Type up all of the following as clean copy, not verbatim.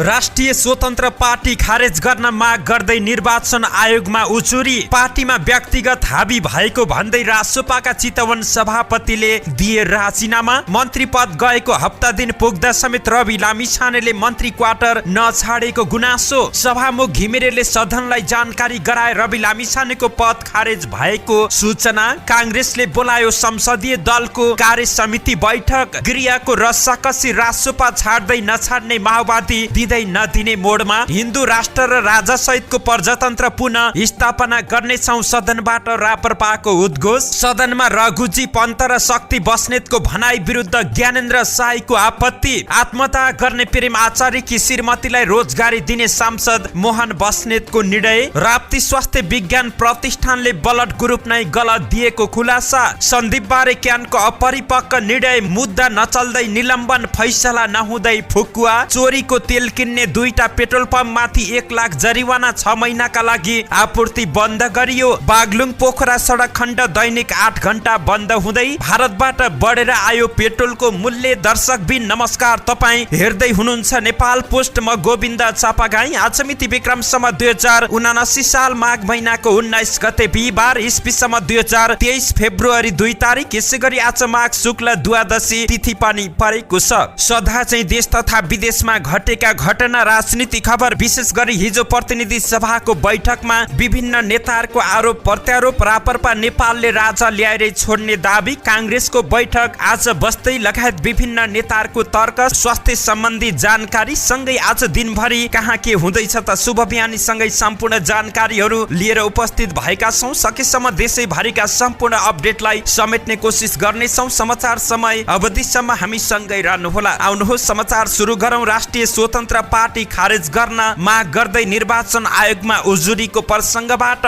राष्ट्रिय स्वतन्त्र पार्टी खारेज गर्न माग गर्दै निर्वाचन आयोगमा उचुरी। पार्टीमा व्यक्तिगत हाबी भएको भन्दै रासोपाका चितवन सभापतिले दिए राजीनामा। मन्त्री पद गएको हप्ता दिन पुग्दा समेत रवि लामिछानेले मन्त्री क्वार्टर नछाडेको गुनासो। सभामुख घिमिरेले सदनलाई जानकारी गराए रवि लामिछानेको पद खारेज भएको सूचना। कांग्रेसले बोलायो संसदीय दलको कार्य समिति बैठक। गृहको रस्साकसी रासोपा छाड्दै नछाड्ने माओवादी दिँदै नदिने मोडमा। हिन्दू राष्ट्र र राजा सहितको प्रजातन्त्र पुनः स्थापना गर्नेछौं सदनबाट राप्रपाको उद्घोष। सदनमा रघुजी पन्त र शक्ति बस्नेतको भनाई विरुद्ध ज्ञानेन्द्र शाहीको आपत्ति। आत्महत्या गर्ने प्रेम आचार्यकी श्रीमतीलाई रोजगारी दिने सांसद मोहन बस्नेतको निर्णय। राप्ती स्वास्थ्य विज्ञान प्रतिष्ठानले ब्लड ग्रुप नै गलत दिएको खुलासा। सन्दीप बारे क्यानको अपरिपक्व निर्णय। मुद्दा नचल्दै निलम्बन फैसला नहुँदै फुकुवा। चोरीको तेल किन्ने दुईटा पेट्रोल पम्प माथि 1 लाख जरिवाना 6 महिनाका लागि आपूर्ति बन्द गरियो। बागलुङ पोखरा सडक खण्ड दैनिक 8 घण्टा बन्द हुँदै भारतबाट बढेर आयो पेट्रोलको मूल्य। दर्शकबिन नमस्कार, तपाईँ हेर्दै हुनुहुन्छ नेपाल पोस्ट। म गोविन्द चापागाई। आज मिति विक्रमसम्म 2079 साल माघ महिनाको 19 गते बिहिबार, इस्वीसम्म 2023 फेब्रुअरी 2 तारिक। यसै गरी आज माघ शुक्ल द्वादशी तिथि पनि परेको छ। सदा चाहिँ देश तथा विदेशमा घटेका घटना, राजनीति खबर, विशेष गरी हिजो प्रतिनिधि सभाको बैठकमा विभिन्न नेताहरूको आरोप प्रत्यारोप। राप्रपा नेपालले राजा ल्याएरै छोड्ने दाबी। कांग्रेसको बैठक आज बस्दै लगायत विभिन्न नेताहरूको तर्क। स्वास्थ्य सम्बन्धी जानकारी सँगै आज दिनभरि कहाँ के हुँदैछ त शुभ बिहानी सँगै सम्पूर्ण जानकारीहरू लिएर उपस्थित भएका छौं। सकेसम्म देशैभरिका सम्पूर्ण अपडेटलाई समेट्ने कोसिस गर्नेछौं। समाचार समय अवधिसम्म हामी सँगै रहनुहोला। आउनुहोस् समाचार सुरु गरौं। राष्ट्रिय स्वतन्त्र पार्टी खारेज गर्न माग गर्दै निर्वाचन आयोगमा उजुरीको प्रसङ्गबाट।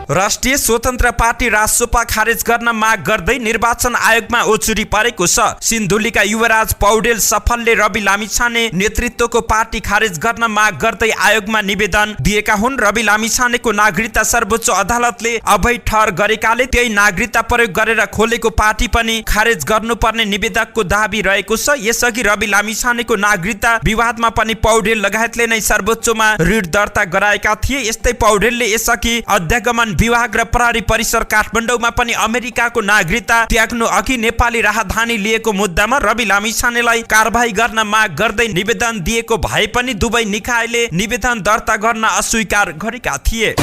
राष्ट्रिय स्वतन्त्र पार्टी रासोपा खारेज गर्न माग गर्दै निर्वाचन आयोगमा उचुरी परेको छ। सिन्धुलीका युवराज पौडेल सफलले रवि लामिछाने नेतृत्वको पार्टी खारेज गर्न माग गर्दै आयोगमा निवेदन दिएका हुन्। रवि लामिछानेको नागरिकता सर्वोच्च अदालतले अवैध ठहर गरेकाले त्यही नागरिकता प्रयोग गरेर खोलेको पार्टी पनि खारेज गर्नुपर्ने निवेदकको दाबी रहेको छ। यसअघि रवि लामिछानेको नागरिकता विवादमा पनि पौडेल लगायतले नै सर्वोच्चमा रिट दर्ता गराएका थिए। यस्तै पौडेलले यसअघि अध्यागमन विभाग र प्रहरी परिसर काठमाडौँमा पनि अमेरिकाको नागरिकता त्याग्नु अघि नेपाली राजधानी लिएको मुद्दामा रवि लामिछानेलाई कारबाही गर्न माग गर्दै निवेदन दिएको भए पनि दुवै निकायले निवेदन दर्ता गर्न अस्वीकार गरेका थिए।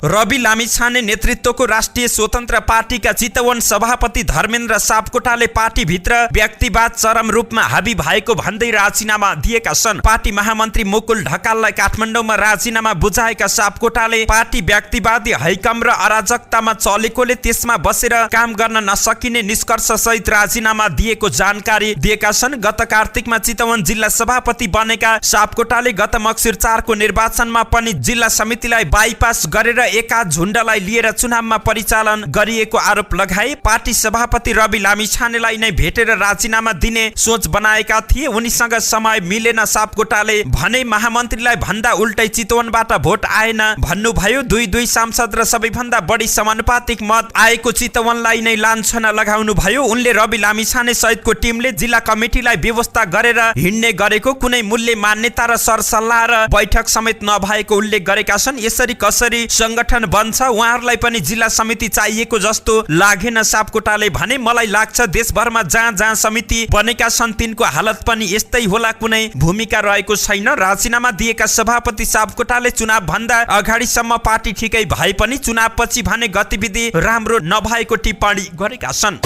रवि लामिछाने नेतृत्वको राष्ट्रिय स्वतन्त्र पार्टीका चितवन सभापति धर्मेन्द्र सापकोटाले पार्टीभित्र व्यक्तिवाद चरम रूपमा हाबी भएको भन्दै राजीनामा दिएका छन्। पार्टी महामन्त्री मुकुल ढकाललाई काठमाडौँमा राजीनामा बुझाएका सापकोटाले पार्टी व्यक्तिवादी हैकम र अराजकतामा चलेकोले त्यसमा बसेर काम गर्न नसकिने निष्कर्ष सहित राजीनामा दिएको जानकारी दिएका छन्। गत कार्तिकमा चितवन जिल्ला सभापति बनेका सापकोटाले गत मक्सिर 4 को निर्वाचनमा पनि जिल्ला समितिलाई बाइपास गरेर एका झुण्डलाई लिएर चुनावमा परिचालन गरिएको आरोप लगाए। पार्टी सभापति रवि लामिछानेलाई नै भेटेर राजीनामा दिने सोच बनाएका थिए। उनीसँग समय मिलेन। सापकोटाले भने महामन्त्रीलाई भन्दा उल्टै चितवनबाट भोट आएन भन्नुभयो। दुई सांसद र सबैभन्दा बढी समानुपातिक मत आएको चितवनलाई नै लान्छना लगाउनु भयो। उनले रवि लामिछाने सहितको टिमले जिल्ला कमिटीलाई व्यवस्था गरेर हिँड्ने गरेको, कुनै मूल्य मान्यता र सरसल्लाह र बैठक समेत नभएको उल्लेख गरेका छन्। यसरी कसरी संगठन बन्छ उहाँहरूलाई पनि जिल्ला समिति चाहिएको जस्तो लागेन। सापकोटाले भने मलाई लाग्छ देशभरमा जहाँ जहाँ समिति बनेका छन् तिनको हालत पनि यस्तै होला, कुनै भूमिका रहेको छैन। राजीनामा दिएका सभापति सापकोटाले चुनाव भन्दा अगाडिसम्म पार्टी ठिकै भए पनि चुनावपछि भने गतिविधि राम्रो नभएको टिप्पणी गरेका छन्।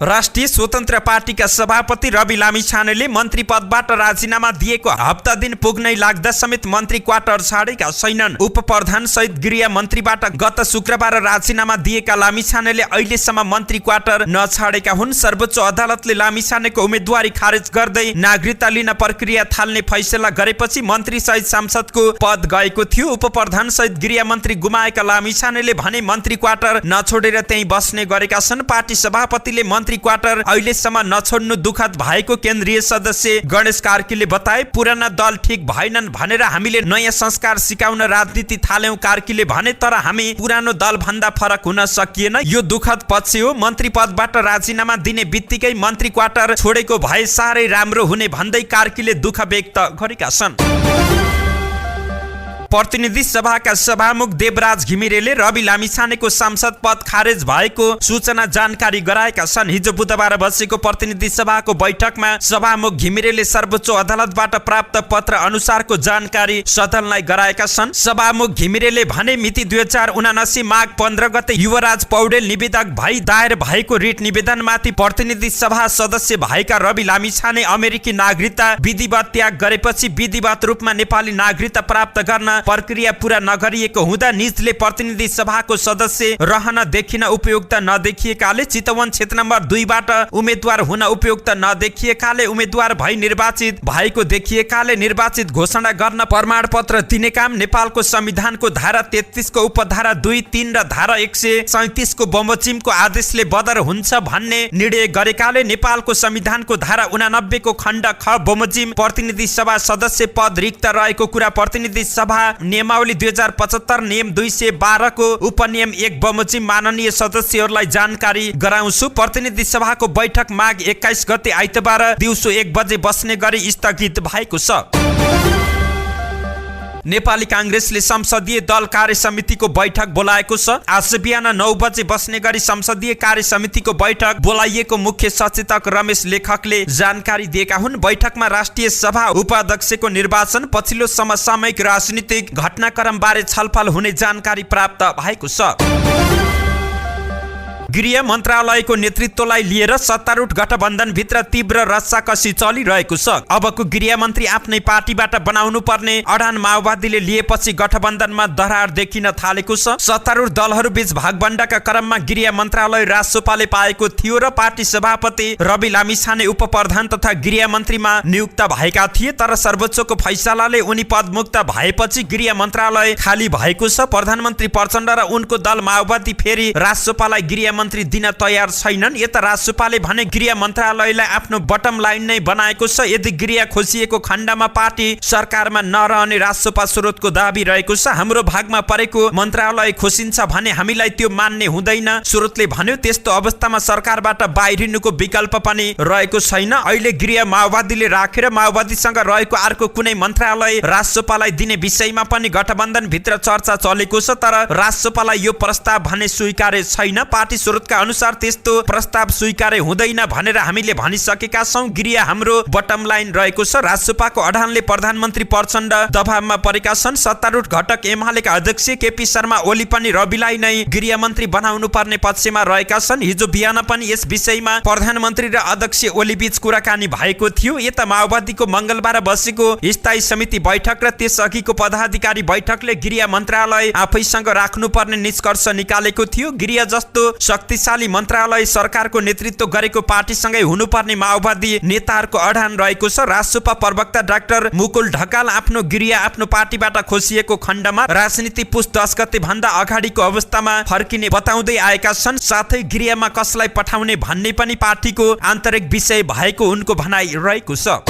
राष्ट्रिय स्वतन्त्र पार्टीका सभापति रवि लामिछानेले मन्त्री पदबाट राजीनामा दिएको हप्ता दिन पुग्नै लाग्दा समेत मन्त्री क्वार्टर छाडेका छैनन्। उपप्रधान सहित गृह मन्त्रीबाट गत शुक्रबार राजीनामा दिएका लामिछानेले अहिलेसम्म मन्त्री क्वार्टर नछाडेका हुन्। सर्वोच्च अदालतले लामिछानेको उम्मेदवारी खारेज गर्दै नागरिकता लिन प्रक्रिया थाल्ने फैसला गरेपछि मन्त्री सहित सांसदको पद गएको थियो। उपप्रधान सहित गृह मन्त्री गुमाएका लामिछानेले भने मन्त्री क्वार्टर नछोडेर त्यही बस्ने गरेका छन्। पार्टी सभापतिले मन्त्री मन्त्री क्वार्टर अहिलेसम्म नछोड्नु दुःखद भएको केन्द्रीय सदस्य गणेश कार्कीले बताए। पुराना दल ठीक भएनन् भनेर हामीले नयाँ संस्कार सिकाउन राजनीति थाल्यौं कार्कीले भने, तर हामी पुरानो दल भन्दा फरक हुन सकिएन। यो दुःखद पक्ष हो। मन्त्री पदबाट राजीनामा दिने बित्तिकै मन्त्री क्वार्टर छोडेको भए साह्रै राम्रो हुने भन्दै कार्कीले दुःख व्यक्त गरेका छन्। प्रतिनिधि सभाका सभामुख देवराज घिमिरेले रवि लामिछानेको सांसद पद खारेज भएको सूचना जानकारी गराएका छन्। हिजो बुधबार बसेको प्रतिनिधि सभाको बैठकमा सभामुख घिमिरेले सर्वोच्च अदालतबाट प्राप्त पत्र अनुसारको जानकारी सदनलाई गराएका छन्। सभामुख घिमिरेले भने मिति 2079 माघ 15 गते युवराज पौडेल निवेदक भई दायर भएको रिट निवेदनमाथि प्रतिनिधि सभा सदस्य भएका रवि लामिछाने अमेरिकी नागरिकता विधिवत त्याग गरेपछि विधिवत रूपमा नेपाली नागरिकता प्राप्त गर्न प्रक्रिया पूरा नगरिएको हुँदा निजले प्रतिनिधि सभाको सदस्य रहन देखिन उपयुक्त नदेखिएकाले चितवन क्षेत्र नम्बर 2 बाट उम्मेद्वार हुन उपयुक्त नदेखिएकाले उम्मेद्वार भई निर्वाचित भएको देखिएकाले निर्वाचित घोषणा गर्न प्रमाण पत्र दिने काम नेपालको संविधानको धारा 33 को उपधारा 2, 3 र धारा 137 को बमोजिमको आदेशले बदर हुन्छ भन्ने निर्णय गरेकाले नेपालको संविधानको धारा 89 को खण्ड ख बमोजिम प्रतिनिधि सभा सदस्य पद रिक्त रहेको कुरा प्रतिनिधि सभा नियमावली 2075 नियम 212 को उपनियम 1 बमोजिम माननीय सदस्यहरूलाई जानकारी गराउँछु। प्रतिनिधि सभाको बैठक माघ 21 गते आइतबार दिउँसो 1 बजे बस्ने गरी स्थगित भएको छ। नेपाली कांग्रेसले संसदीय दल कार्य समितिको बैठक बोलाएको छ। आज बिहान 9 बजे बस्ने गरी संसदीय कार्य समितिको बैठक बोलाइएको मुख्य सचेतक रमेश लेखकले जानकारी दिएका हुन्। बैठकमा राष्ट्रिय सभा उपाध्यक्षको निर्वाचन, पछिल्लो समसामयिक राजनीतिक घटनाक्रम बारे छलफल हुने जानकारी प्राप्त भएको छ। गृह मन्त्रालयको नेतृत्वलाई लिएर सत्तारूढ गठबन्धन भित्र तीव्र रस्साकसी चलिरहेको छ। अबको गृह मन्त्री आफ्नै पार्टीबाट बनाउनु पर्ने अडान माओवादीले लिएपछि गठबन्धनमा दरार देखिन थालेको छ। सत्तारूढ दलहरू बीच भागबण्डाका क्रममा गृह मन्त्रालय राजसपाले पाएको थियो र पार्टी सभापति रवि लामिछाने उप प्रधान तथा गृह मन्त्रीमा नियुक्त भएका थिए, तर सर्वोच्चको फैसलाले उनी पदमुक्त भएपछि गृह मन्त्रालय खाली भएको छ। प्रधानमन्त्री प्रचण्ड र उनको दल माओवादी फेरि राजसपालाई गृह मन्त्री दिन तयार छैनन्। यता राजसपाले भने गृह मन्त्रालयलाई आफ्नो बटम लाइन नै बनाएको छ। यदि गृह खोसिएको खण्डमा पार्टी सरकारमा नरहने राजसपा स्रोतको दाबी रहेको छ। हाम्रो भागमा परेको मन्त्रालय खोसिन्छ भने हामीलाई त्यो मान्ने हुँदैन, स्रोतले भन्यो। त्यस्तो अवस्थामा सरकारबाट बाहिरिनुको विकल्प पनि रहेको छैन। अहिले गृह माओवादीले राखेर माओवादीसँग रहेको अर्को कुनै मन्त्रालय राजसपालाई दिने विषयमा पनि गठबन्धन भित्र चर्चा चलेको छ, तर राजसपालाई यो प्रस्ताव भने स्वीकार्य छैन। पार्टी स्रोतका अनुसार त्यस्तो प्रस्ताव स्वीकार्य हुँदैन भनेर हामीले भनिसकेका छौं। गृह हाम्रो बटम लाइन रहेको छ। राजसपाको अडानले प्रधानमन्त्री प्रचण्ड दबावमा परेका छन्। सत्तारूढ घटक एमालेका अध्यक्ष केपी शर्मा ओली पनि रविलाई नै गृह मन्त्री बनाउनु पर्ने पक्षमा रहेका छन्। हिजो बिहान पनि यस विषयमा प्रधानमन्त्री र अध्यक्ष ओली बीच कुराकानी भएको थियो। यता माओवादीको मंगलबार बसेको स्थायी समिति बैठक र त्यसअघिको पदाधिकारी बैठकले गृह मन्त्रालय आफैसँग राख्नुपर्ने निष्कर्ष निकालेको थियो। गृह जस्तो शक्तिशाली मन्त्रालय सरकारको नेतृत्व गरेको पार्टीसँगै हुनुपर्ने माओवादी नेताहरूको अडान रहेको छ। राजसपा प्रवक्ता डाक्टर मुकुल ढकाल आफ्नो गृह आफ्नो पार्टीबाट खोसिएको खण्डमा राजनीति पुस 10 गते भन्दा अगाडिको अवस्थामा फर्किने बताउँदै आएका छन्। साथै गृहमा कसलाई पठाउने भन्ने पनि पार्टीको आन्तरिक विषय भएको उनको भनाइ रहेको छ।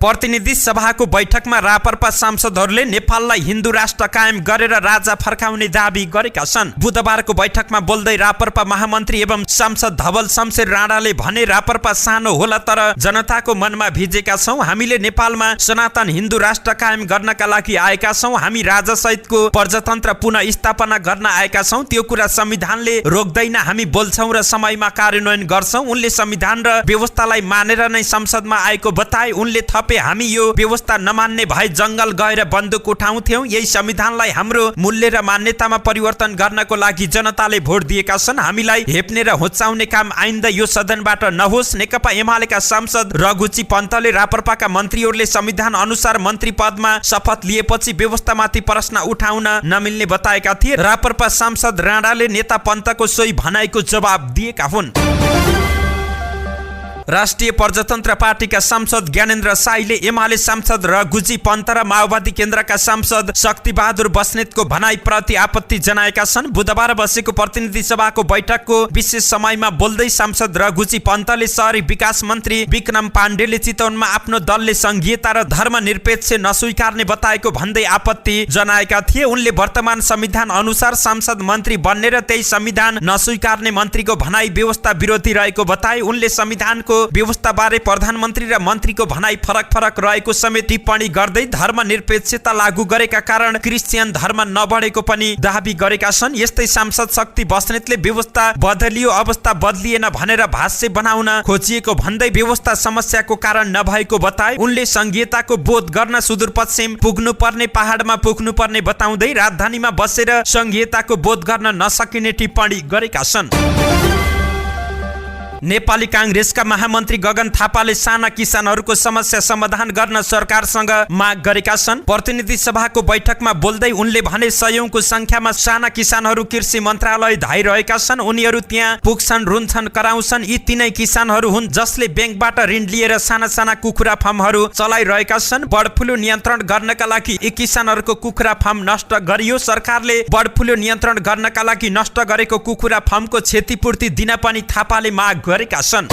प्रतिनिधि सभाको बैठकमा रापरपा सांसदहरूले नेपाललाई हिन्दू राष्ट्र कायम गरेर राजा फर्काउने दाबी गरेका छन्। बुधबारको बैठकमा बोल्दै रापरपा महामन्त्री एवं सांसद धवल शमशेर राणाले भने, रापरपा सानो होला तर जनताको मनमा भिजेका छौं। हामीले नेपालमा सनातन हिन्दू राष्ट्र कायम गर्नका लागि आएका छौं। हामी राजा सहितको प्रजातन्त्र पुनः स्थापना गर्न आएका छौं। त्यो कुरा संविधानले रोक्दैन। हामी बोल्छौं र समयमा कार्यान्वयन गर्छौं। उनले संविधान र व्यवस्थालाई मानेर नै संसदमा आएको बताए। उनले थपे, हामी यो व्यवस्था नमान्ने भए जंगल गएर बन्दुक उठाउँथ्यौं। यही संविधानलाई हाम्रो मूल्य र मान्यतामा परिवर्तन गर्नको लागि जनताले भोट दिएका छन्। हामीलाई हेप्ने र होचाउने काम आइन्दा यो सदनबाट नहोस्। नेकपा एमालेका सांसद रघुजी पन्तले रापरपाका मन्त्रीहरूले संविधान अनुसार मन्त्री पदमा शपथ लिएपछि व्यवस्थामाथि प्रश्न उठाउन नमिल्ने बताएका थिए। रापरपा सांसद राणाले नेता पन्तको सोही भनाइको जवाब दिएका हुन्। राष्ट्रिय प्रजातन्त्र पार्टीका सांसद ज्ञानेन्द्र साईले एमाले सांसद रघुजी पन्त र माओवादी केन्द्रका सांसद शक्तिबहादुर बस्नेतको भनाइप्रति आपत्ति जनाएका छन्। बुधबार बसेको प्रतिनिधि सभाको बैठकको विशेष समयमा बोल्दै सांसद रघुजी पन्तले शहरी विकास मन्त्री विक्रम पाण्डेले चितवनमा आफ्नो दलले संघीयता र धर्मनिरपेक्ष नस्वीकार्ने बताएको भन्दै आपत्ति जनाएका थिए। उनले वर्तमान संविधान अनुसार सांसद मन्त्री बन्ने र त्यही संविधान नस्वीकार्ने मन्त्रीको भनाइ व्यवस्था विरोधी रहेको बताए। उनले संविधानको व्यवस्था बारे प्रधानमन्त्री र मन्त्रीको भनाइ फरक रहेको समेत टिप्पणी गर्दै धर्मनिरपेक्षता लागू गरेका कारण क्रिस्चियन धर्म नबढेको पनि दाबी गरेका छन्। यस्तै सांसद शक्ति बस्नेतले व्यवस्था बदलियो अवस्था बदलिएन भनेर भाष्य बनाउन खोजिएको भन्दै व्यवस्था समस्याको कारण नभएको बताए। उनले संघीयताको बोध गर्न सुदूरपश्चिम पुग्नु पर्ने पहाडमा पुग्नु पर्ने बताउँदै राजधानीमा बसेर संघीयताको बोध गर्न नसकिने टिप्पणी गरेका छन्। नेपाली कांग्रेसका महामन्त्री गगन थापाले साना किसानहरूको समस्या समाधान गर्न सरकारसँग माग गरेका छन्। प्रतिनिधि सभाको बैठकमा बोल्दै उनले भने सयौंको संख्यामा साना किसानहरू कृषि मन्त्रालय धाइरहेका छन्। उनीहरू त्यहाँ पुग्छन्, रुन्छन्, कराउँछन्। यी तिनै किसानहरू हुन् जसले ब्याङ्कबाट ऋण लिएर साना कुखुरा फार्महरू चलाइरहेका छन्। बर्ड फ्लू नियन्त्रण गर्नका लागि यी किसानहरूको कुखुरा फार्म नष्ट गरियो। सरकारले बर्ड फ्लू नियन्त्रण गर्नका लागि नष्ट गरेको कुखुरा फार्मको क्षतिपूर्ति दिन पनि थापाले माग गरेका छन्।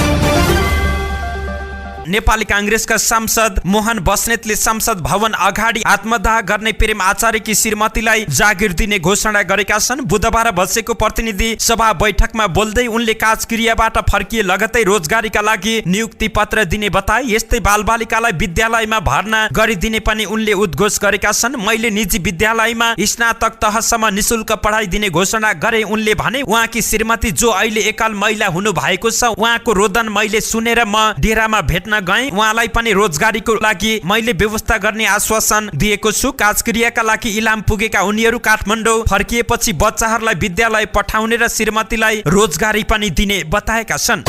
नेपाली कांग्रेसका सांसद मोहन बस्नेतले संसद भवन अगाडि आत्मदाह गर्ने प्रेम आचार्यकी श्रीमतीलाई जागिर दिने घोषणा गरेका छन्। बुधबार बसेको प्रतिनिधि सभा बैठकमा बोल्दै उनले काजक्रियाबाट फर्किए लगतै रोजगारीका लागि नियुक्ति पत्र दिने बताए। यस्तै बालबालिकालाई विद्यालयमा भर्ना गरिदिने पनि उनले उद्घोष गरेका छन्। मैले निजी विद्यालयमा स्नातक तहसम्म निशुल्क पढाइ दिने घोषणा गरे। उनले भने उहाँकी श्रीमती जो अहिले एकल महिला हुनु भएको छ, उहाँको रोदन मैले सुनेर म डेरामा भेट्न गए। उहाँलाई पनि रोजगारीको लागि मैले व्यवस्था गर्ने आश्वासन दिएको छु। काजक्रियाका लागि इलाम पुगेका उनीहरू काठमाडौँ फर्किएपछि बच्चाहरूलाई विद्यालय पठाउने र श्रीमतीलाई रोजगारी पनि दिने बताएका छन्।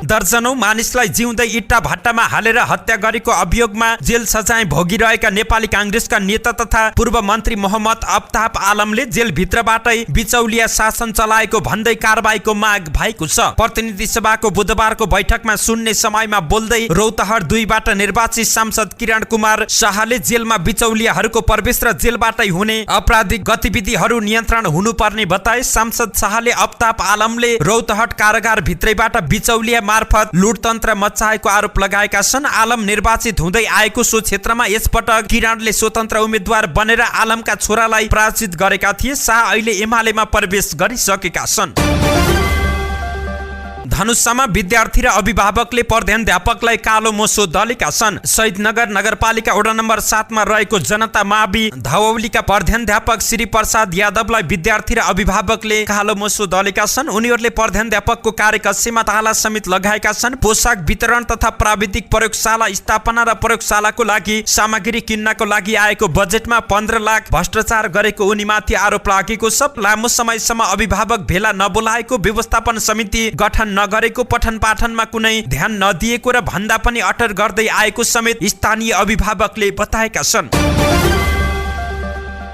दर्जनौं मानिसलाई जिउँदै इट्टा भट्टामा हालेर हत्या गरेको अभियोगमा जेल सजाय भोगिरहेका नेपाली कांग्रेसका नेता तथा पूर्व मन्त्री मोहम्मद अफ्ताब आलमले जेल भित्रबाटै बिचौलिया शासन चलाएको भन्दै कारबाहीको माग भएको छ। प्रतिनिधि सभाको बुधबारको बैठकमा सुन्ने समयमा बोल्दै रौतहट 2 बाट निर्वाचित सांसद किरण कुमार शाहले जेलमा बिचौलियाहरूको प्रवेश र जेलबाटै हुने आपराधिक गतिविधिहरू नियन्त्रण हुनुपर्ने बताए। सांसद शाहले अफ्ताब आलमले रौतहट कारागार भित्रैबाट बिचौलिया मार्फत लुटतन्त्र मचाएको आरोप लगाएका छन्। आलम निर्वाचित हुँदै आएको सो क्षेत्रमा यसपटक किरणले स्वतन्त्र उम्मेद्वार बनेर आलमका छोरालाई पराजित गरेका थिए। शाह अहिले एमालेमा प्रवेश गरिसकेका छन्। धनुषामा विद्यार्थी र अभिभावकले प्रधानाध्यापकलाई कालो मोसो दलेका छन्। शहीदनगर नगरपालिका वडा नम्बर 7 मा रहेको जनता मावि धवौलीका प्रधानाध्यापक श्री प्रसाद यादवलाई विद्यार्थी र अभिभावकले कालो मोसो दलेका छन्। उनीहरूले प्रधानाध्यापकको कार्यकक्षमा ताला समेत लगाएका छन्। पोशाक वितरण तथा प्राविधिक प्रयोगशाला स्थापना र प्रयोगशालाको लागि सामग्री किन्नको लागि आएको बजेटमा 15 लाख भ्रष्टाचार गरेको उनीमाथि आरोप लागेको छ। लामो समयसम्म अभिभावक भेला नबोलाएको, व्यवस्थापन समिति गठन नगरेको, पठन पाठनमा कुनै ध्यान नदिएको र भन्दा पनि अटर गर्दै आएको समेत स्थानीय अभिभावकले बताएका छन्।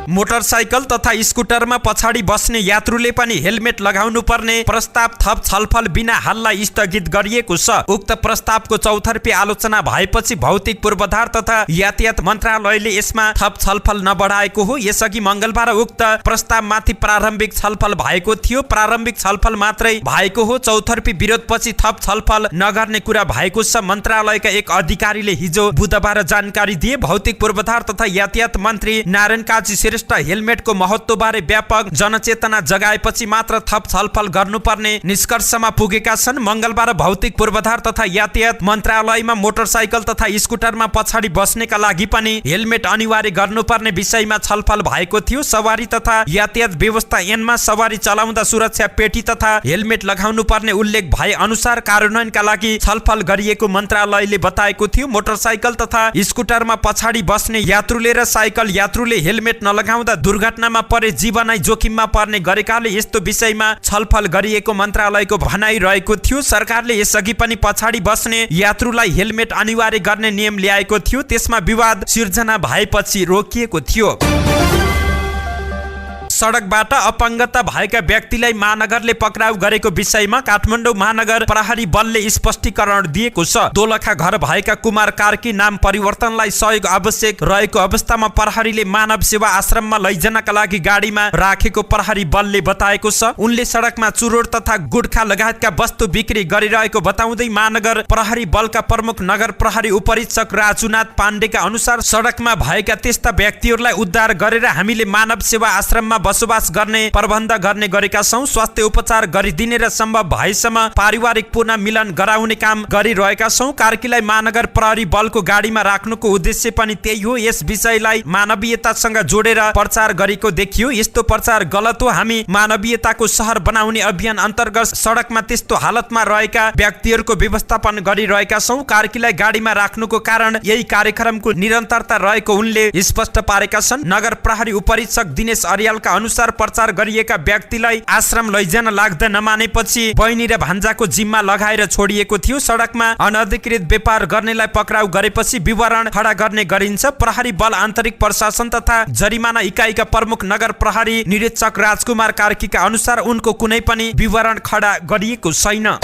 मोटरसाइकल तथा स्कुटरमा पछाडि बस्ने यात्रुले पनि हेलमेट लगाउनु पर्ने प्रस्ताव थप छलफल बिना हाललाई स्थगित गरिएको छ। उक्त प्रस्तावको चौतर्फी आलोचना भएपछि भौतिक पूर्वाधार तथा यातायात मन्त्रालयले यसमा थप छलफल नबढाएको हो। यसअघि मंगलबार उक्त प्रस्तावमाथि प्रारम्भिक छलफल भएको थियो। प्रारम्भिक छलफल मात्रै भएको हो। चौतर्फी विरोधपछि थप छलफल नगर्ने कुरा भएको छ। मन्त्रालयका एक अधिकारीले हिजो बुधबार जानकारी दिए। भौतिक पूर्वाधार तथा यातायात मन्त्री नारायण काजी हेलमेटको महत्व बारे व्यापक जनचेतना जगाएपछि मात्र थप छलफल गर्नुपर्ने निष्कर्षमा पुगेका छन्। मंगलबार भौतिक पूर्वाधार तथा यातायात मन्त्रालयमा मोटरसाइकल तथा स्कुटरमा पछाडि बस्नेका लागि पनि हेलमेट अनिवार्य गर्नुपर्ने विषयमा छलफल भएको थियो। सवारी तथा यातायात व्यवस्था ऐनमा सवारी चलाउँदा सुरक्षा पेटी तथा हेलमेट लगाउनु पर्ने उल्लेख भए अनुसार कार्यान्वयनका लागि छलफल गरिएको मन्त्रालयले बताएको थियो। मोटरसाइकल तथा स्कुटरमा पछाडि बस्ने यात्रुले र साइकल यात्रुले हेलमेट लगाउँदा दुर्घटनामा परे जीवनै जोखिममा पर्ने गरेकाले यस्तो विषयमा छलफल गरिएको मन्त्रालयको भनाइ रहेको थियो। सरकारले यसअघि पनि पछाडि बस्ने यात्रुलाई हेलमेट अनिवार्य गर्ने नियम ल्याएको थियो। त्यसमा विवाद सिर्जना भएपछि रोकिएको थियो। सडकबाट अपाङ्गता भएका व्यक्तिलाई महानगरले पक्राउ गरेको विषयमा काठमाडौँ महानगर प्रहरी बलले स्पष्टीकरण दिएको छ। दोलखा घर भएका कुमार कार्की नाम परिवर्तनलाई सहयोग आवश्यक रहेको अवस्थामा प्रहरीले मानव सेवा आश्रममा लैजानका लागि गाडीमा राखेको प्रहरी बलले बताएको छ। उनले सडकमा चुरोट तथा गुटखा लगायतका वस्तु बिक्री गरिरहेको बताउँदै महानगर प्रहरी बलका प्रमुख नगर प्रहरी उपरीक्षक राजुनाथ पाण्डेका अनुसार सडकमा भएका त्यस्ता व्यक्तिहरूलाई उद्धार गरेर हामीले मानव सेवा आश्रममा बसोबास गर्ने प्रबन्ध गर्ने गरेका छौँ। स्वास्थ्य उपचार गरिदिने र सम्भव भएसम्म पारिवारिक पुनः मिलन गराउने काम गरिरहेका छौँ। कार्कीलाई महानगर प्रहरी बलको गाडीमा राख्नुको उद्देश्य पनि त्यही हो। यस विषयलाई मानवीयतासँग जोडेर प्रचार गरेको देखियो। यस्तो प्रचार गलत हो। हामी मानवीयताको शहर बनाउने अभियान अन्तर्गत सडकमा त्यस्तो हालतमा रहेका व्यक्तिहरूको व्यवस्थापन गरिरहेका छौँ। कार्कीलाई गाडीमा राख्नुको कारण यही कार्यक्रमको निरन्तरता रहेको उनले स्पष्ट पारेका छन्। नगर प्रहरी उपरीक्षक दिनेश अर्यालका अनुसार प्रचार गरिएका व्यक्तिलाई आश्रम लैजान लाग्दा नमानेपछि बहिनी र भान्जाको जिम्मा लगाएर छोडिएको थियो। सडकमा अनधिकृत व्यापार गर्नेलाई पक्राउ गरेपछि विवरण खडा गर्ने गरिन्छ। प्रहरी बल आन्तरिक प्रशासन तथा जरिमाना इकाइका प्रमुख नगर प्रहरी निरीक्षक राजकुमार कार्कीका अनुसार उनको कुनै पनि विवरण खडा गरिएको छैन।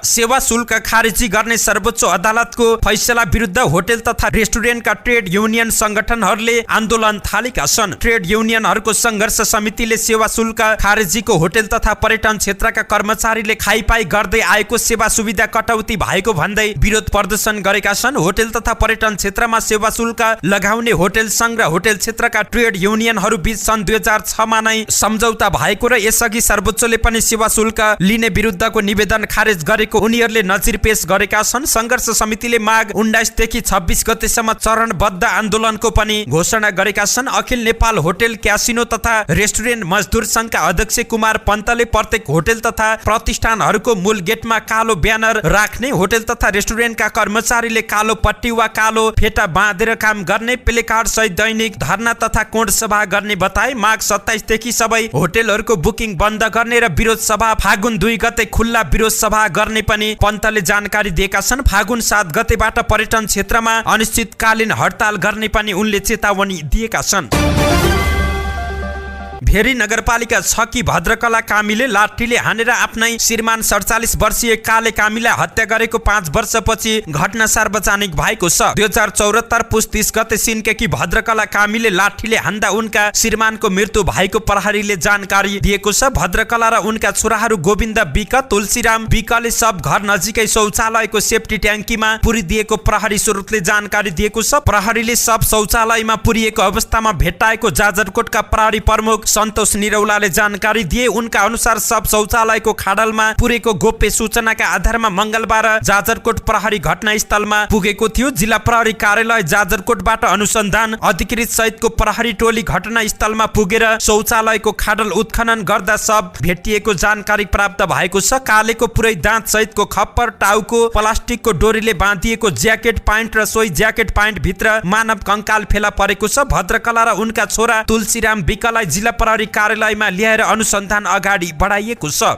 सेवा शुल्क खारेजी गर्ने सर्वोच्च अदालतको फैसला विरुद्ध होटल तथा रेस्टुरेन्टका ट्रेड युनियन संगठनहरूले आन्दोलन थालेका छन्। ट्रेड युनियनहरूको संघर्ष समितिले सेवा शुल्क खारेजीको होटल तथा पर्यटन क्षेत्रका कर्मचारीले खाइपाई गर्दै आएको सेवा सुविधा कटौती भएको भन्दै विरोध प्रदर्शन गरेका छन्। होटल तथा पर्यटन क्षेत्रमा सेवा शुल्क लगाउने होटल संघ र होटल क्षेत्रका ट्रेड युनियनहरू बीच सन् 2006 मा नै सम्झौता भएको र यसअघि सर्वोच्चले पनि सेवा शुल्क लिने विरुद्धको निवेदन खारेज गरेको उनीहरूले नजिर पेश गरेका छन्। संघर्ष समितिले माघ 19 देखि 26 गतेसम्म चरणबद्ध आन्दोलनको पनि घोषणा गरेका छन्। अखिल नेपाल होटल क्यासिनो तथा रेस्टुरेन्ट मजदुर संघका अध्यक्ष कुमार पन्तले प्रत्येक होटल तथा प्रतिष्ठानहरूको मूल गेटमा कालो ब्यानर राख्ने, होटल तथा रेस्टुरेन्टका कर्मचारीले कालो पट्टी वा कालो फेटा बाँधेर काम गर्ने, प्लेकार्ड सहित दैनिक धरना तथा कोण सभा गर्ने बताए। माघ 27 देखि सबै होटलहरूको बुकिङ बन्द गर्ने र विरोध सभा फागुन 2 गते खुल्ला विरोध सभा गर्ने पनि पन्तले जानकारी दिएका छन्। फागुन 7 गतेबाट पर्यटन क्षेत्रमा अनिश्चितकालीन हडताल गर्ने पनि उनले चेतावनी दिएका छन्। भेरी नगरपालिका 6 की भद्रकला कामीले लाठीले हानेर आफ्नै श्रीमान 47 वर्षीय काले कामीलाई हत्या गरेको 5 वर्षपछि घटना सार्वजनिक भएको छ। 2074 पुस 30 गते सिन्केकी भद्रकला कामीले लाठीले हान्दा उनका श्रीमानको मृत्यु भएको प्रहरीले जानकारी दिएको छ। भद्रकला र उनका छोराहरू गोविन्द विक, तुलसीराम विकले सब घर नजिकै शौचालयको सेफ्टी ट्याङ्कीमा पुरिदिएको प्रहरी स्रोतले जानकारी दिएको छ। प्रहरीले सब शौचालयमा पुरिएको अवस्थामा भेट्टाएको जाजरकोटका प्रहरी प्रमुख सन्तोष निरौलाले जानकारी दिए। उनका अनुसार सब शौचालयको खाडलमा पुरेको गोप्य सूचनाका आधारमा मंगलबार जाजरकोट प्रहरी घटनास्थलमा पुगेको थियो। जिल्ला प्रहरी कार्यालय जाजरकोटबाट अनुसन्धान अधिकृत सहितको प्रहरी टोली घटनास्थलमा पुगेर शौचालयको खाडल उत्खनन गर्दा सब भेटिएको जानकारी प्राप्त भएको छ। कालेको पुरै दाँत सहितको खप्पर, टाउको प्लास्टिकको डोरीले बाँधिएको ज्याकेट प्यान्ट र सोही ज्याकेट प्यान्ट भित्र मानव कंकाल फेला परेको छ। भद्रकला र उनका छोरा तुलसीराम विकलाई जिल्ला प्रहरी कार्यालयमा ल्याएर अनुसन्धान अगाडि बढाइएको छ।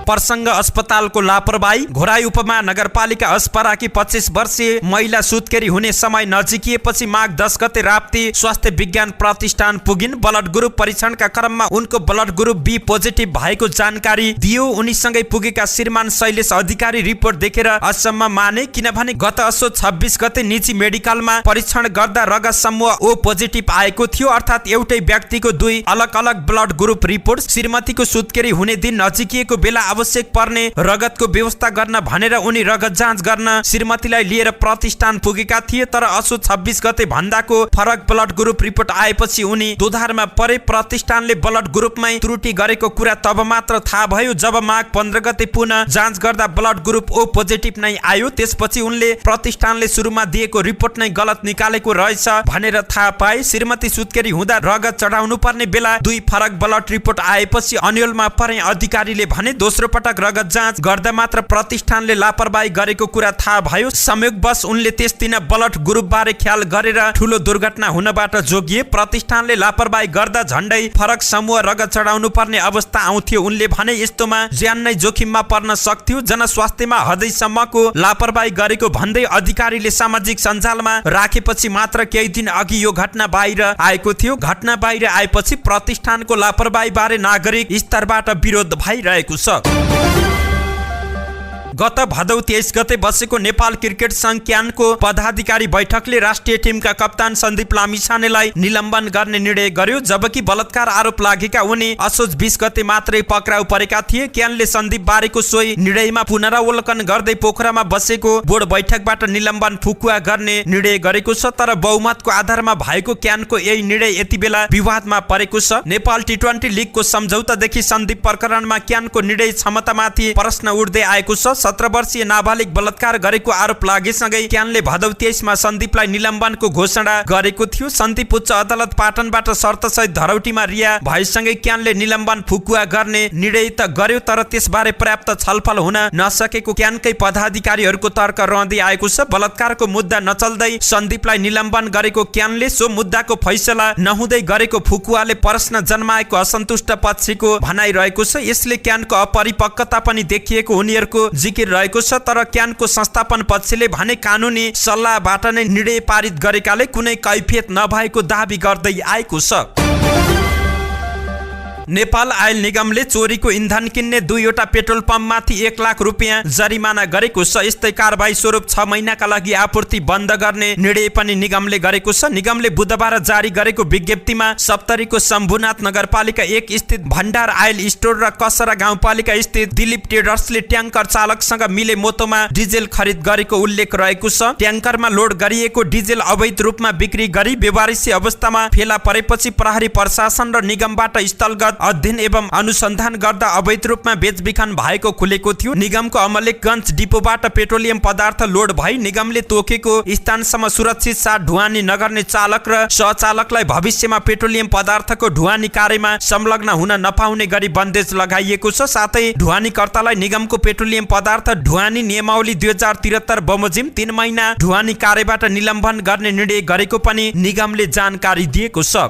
प्रसंग अस्पतालको लापरवाही। घोराई उपमा नगरपालिका अस्पराकी 25 वर्षीय महिला सुत्केरी हुने समय नजिकिएपछि माघ 10 गते राप्ती स्वास्थ्य विज्ञान प्रतिष्ठान पुगिन्। ब्लड ग्रुप परीक्षणका क्रममा उनको ब्लड ग्रुप बी पोजिटिभ भएको जानकारी दियो। उनीसँगै पुगेका श्रीमान शैलेश अधिकारी रिपोर्ट देखेर अचम्म माने, किनभने गत असोज 26 गते निजी मेडिकलमा परीक्षण गर्दा रगत समूह ओ पोजिटिभ आएको थियो, अर्थात् एउटै व्यक्तिको 2 अलग अलग ब्लड ग्रुप रिपोर्ट। श्रीमतीको सुत्केरी हुने दिन नजिकिएको बेला आवश्यक पर्ने रगतको व्यवस्था गर्न भनेर उनी रगत जाँच गर्न श्रीमतीलाई लिएर प्रतिष्ठान पुगेका थिए, तर असोज 26 गते भन्दाको फरक ब्लड ग्रुप रिपोर्ट आएपछि उनी दोधारमा परे। प्रतिष्ठानले ब्लड ग्रुपमै त्रुटि गरेको कुरा तब मात्र थाहा भयो जब माघ 15 गते पुनः जाँच गर्दा ब्लड ग्रुप ओ पोजिटिभ नै आयो। त्यसपछि उनले प्रतिष्ठानले सुरुमा दिएको रिपोर्ट नै गलत निकालेको रहेछ भनेर थाहा पाए। श्रीमती सुत्केरी हुँदा रगत चढाउनु पर्ने बेला 2 फरक ब्लड रिपोर्ट आएपछि अन्यलमा परे। अधिकारीले भने दोस्रो तेस्रो पटक रगत जाँच गर्दा मात्र प्रतिष्ठानले लापरवाही गरेको कुरा थाहा भयो। संयोगवश उनले त्यस दिन ब्लड ग्रुपबारे ख्याल गरेर ठूलो दुर्घटना हुनबाट जोगिए। प्रतिष्ठानले लापरवाही गर्दा झण्डै फरक समूह रगत चढाउनु पर्ने अवस्था आउँथ्यो। उनले भने यस्तोमा ज्यान नै जोखिममा पर्न सक्थ्यो। जनस्वास्थ्यमा हदैसम्मको लापरवाही गरेको भन्दै अधिकारीले सामाजिक सञ्जालमा राखेपछि मात्र केही दिन अघि यो घटना बाहिर आएको थियो। घटना बाहिर आएपछि प्रतिष्ठानको लापरवाही बारे नागरिक स्तरबाट विरोध भइरहेको छ। गत भदौ 23 गते बसेको नेपाल क्रिकेट संघ क्यानको पदाधिकारी बैठकले राष्ट्रिय टिमका कप्तान सन्दीप लामिछानेलाई निलम्बन गर्ने निर्णय गर्यो। जबकि बलात्कार आरोप लागेका उनी असोज 20 गते मात्रै पक्राउ परेका थिए। क्यानले सन्दीप बारेको सोही निर्णयमा पुनरावलोकन गर्दै पोखरामा बसेको बोर्ड बैठकबाट निलम्बन फुकुवा गर्ने निर्णय गरेको छ। तर बहुमतको आधारमा भएको क्यानको यही निर्णय यति बेला विवादमा परेको छ। नेपाल टी20 लिगको सम्झौतादेखि सन्दीप प्रकरणमा क्यानको निर्णय क्षमतामाथि प्रश्न उठ्दै आएको छ। 17 वर्षीय नाबालिग बलात्कार गरेको आरोप लागेसँगै क्यानले भदौ 23 मा सन्दीपलाई निलम्बनको घोषणा गरेको थियो। सन्दीप उच्च अदालत पाटनबाट शर्तसहित धरौटीमा रिहा भएसँगै क्यानले निलम्बन फुकुवा गर्ने निर्णय त गर्यो। तर त्यसबारे पर्याप्त छलफल हुन नसकेको क्यानकै पदाधिकारीहरूको तर्क रहँदै आएको छ। बलात्कारको मुद्दा नचल्दै सन्दीपलाई निलम्बन गरेको क्यानले सो मुद्दाको फैसला नहुँदै गरेको फुकुवाले प्रश्न जन्माएको असन्तुष्ट पक्षको भनाइरहेको छ। यसले क्यानको अपरिपक्वता पनि देखिएको उनीहरूको जिकिर रहेको छ। तर क्यानको संस्थापन पक्षले भने कानुनी सल्लाहबाट नै निर्णय पारित गरेकाले कुनै कैफियत नभएको दाबी गर्दै आएको छ। नेपाल आयल निगमले चोरीको इन्धन किन्ने 2वटा पेट्रोल पम्पमाथि 1 लाख रुपियाँ जरिमाना गरेको छ। यस्तै कारबाही स्वरूप 6 महिनाका लागि आपूर्ति बन्द गर्ने निर्णय पनि निगमले गरेको छ। निगमले बुधबार जारी गरेको विज्ञप्तिमा सप्तरीको शम्भुनाथ नगरपालिका 1 स्थित भण्डार आयल स्टोर र कसरा गाउँपालिका स्थित दिलीप ट्रेडर्सले ट्याङ्कर चालकसँग मिले मोतोमा डिजेल खरिद गरेको उल्लेख रहेको छ। ट्याङ्करमा लोड गरिएको डिजेल अवैध रूपमा बिक्री गरी बेवारिसी अवस्थामा फेला परेपछि प्रहरी प्रशासन र निगमबाट स्थलगत अध्ययन एवं अनुसन्धान गर्दा अवैध रूपमा बेचबिखन भएको खुलेको थियो। निगमको अमलेखगञ्ज डिपोबाट पेट्रोलियम पदार्थ लोड भई निगमले तोकेको स्थानसम्म सुरक्षित साथ ढुवानी नगर्ने चालक र सहचालकलाई भविष्यमा पेट्रोलियम पदार्थको ढुवानी कार्यमा संलग्न हुन नपाउने गरी बन्देज लगाइएको छ। साथै ढुवानीकर्तालाई निगमको पेट्रोलियम पदार्थ ढुवानी नियमावली 2073 बमोजिम 3 महिना ढुवानी कार्यबाट निलम्बन गर्ने निर्णय गरेको पनि निगमले जानकारी दिएको छ।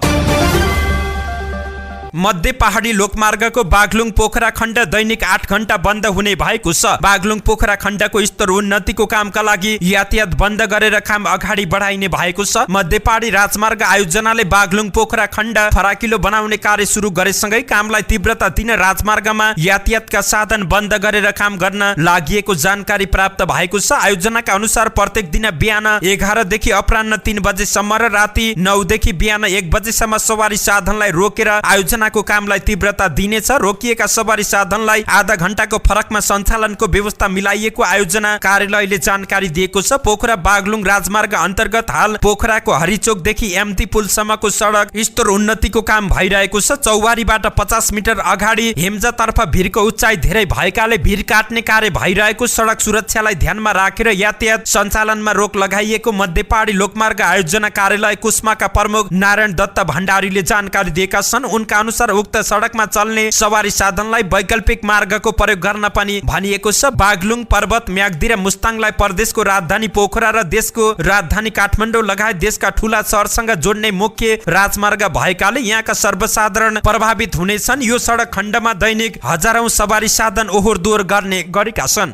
मध्य पहाडी लोकमार्गको बागलुङ पोखरा खण्ड दैनिक 8 घण्टा बन्द हुने भएको छ। बागलुङ पोखरा खण्डको स्तर उन्नतिको कामका लागि यातायात बन्द गरेर काम अगाडि बढाइने भएको छ। मध्य पहाडी राजमार्ग आयोजनाले बागलुङ पोखरा खण्ड फराकिलो बनाउने कार्य सुरु गरेसँगै कामलाई तीव्रता दिन राजमार्गमा यातायातका साधन बन्द गरेर काम गर्न लागि जानकारी प्राप्त भएको छ। आयोजनाका अनुसार प्रत्येक दिन बिहान 11 देखि अपराह्न 3 बजेसम्म र राति 9 देखि बिहान 1 बजेसम्म सवारी साधनलाई रोकेर आयोजना को कामलाई तीव्रता दिनेछ। रोकिएका सवारी साधनलाई आधा घण्टाको फरकमा सञ्चालनको व्यवस्था मिलाइएको आयोजना कार्यालयले जानकारी दिएको छ। पोखरा बागलुङ राजमार्ग अन्तर्गत हाल पोखराको हरिचोकदेखि एमती पुलसम्मको सडक स्तर उन्नतिको काम भइरहेको छ। चौवारीबाट 50 मिटर अगाडि हेम्जातर्फ भिरको उचाइ धेरै भएकाले भिर काट्ने कार्य भइरहेको सडक सुरक्षालाई ध्यानमा राखेर यातायात सञ्चालनमा रोक लगाइएको मध्य पहाडी लोकमार्ग आयोजना कार्यालय कुस्माका प्रमुख नारायण दत्त भण्डारीले जानकारी दिएका छन्। उनका अनुसार उक्त सडकमा चल्ने सवारी साधनलाई वैकल्पिक मार्गको प्रयोग गर्न पनि भनिएको छ। बागलुङ पर्वत म्याग्दी र मुस्ताङलाई प्रदेशको राजधानी पोखरा र देशको राजधानी काठमाडौँ लगायत देशका ठूला शहरसँग जोड्ने मुख्य राजमार्ग भएकाले यहाँका सर्वसाधारण प्रभावित हुनेछन्। यो सडक खण्डमा दैनिक हजारौं सवारी साधन ओहोर दोहोर गर्ने गरेका छन्।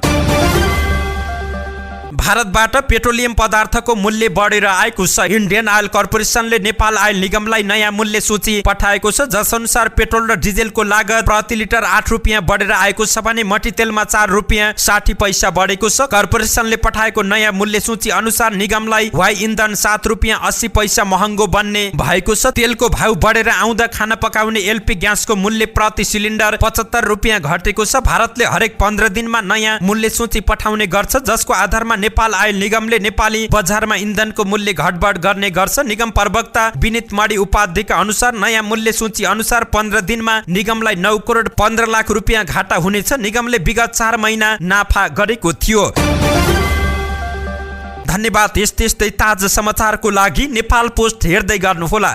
भारतबाट पेट्रोलियम पदार्थको मूल्य बढेर आएको छ। इन्डियन आयल कर्पोरेसनले नेपाल आयल निगमलाई नयाँ मूल्य सूची पठाएको छ। जसअनुसार पेट्रोल र डिजेलको लागत प्रति लिटर 8 रुपियाँ बढेर आएको छ भने मट्टीतेलमा 4 रुपियाँ 60 पैसा बढेको छ। कर्पोरेसनले पठाएको नयाँ मूल्य सूची अनुसार निगमलाई वाइ इन्धन 7 रुपियाँ 80 पैसा महँगो बन्ने भएको छ। तेलको भाउ बढेर आउँदा खाना पकाउने एलपी ग्यासको मूल्य प्रति सिलिन्डर 75 रुपियाँ घटेको छ। भारतले हरेक 15 दिनमा नयाँ मूल्य सूची पठाउने गर्छ, जसको आधारमा नेपाल आयल निगमले नेपाली बजारमा इन्धनको मूल्य घटबढ गर्ने गर्छ। निगम प्रवक्ता विनित मणि उपाध्यायका अनुसार नयाँ मूल्य सूची अनुसार 15 दिनमा निगमलाई 9 करोड 15 लाख रुपियाँ घाटा हुनेछ। निगमले विगत 4 महिना नाफा गरेको थियो। धन्यवाद। यस्तै ताजा समाचारको लागि नेपाल पोस्ट हेर्दै गर्नुहोला।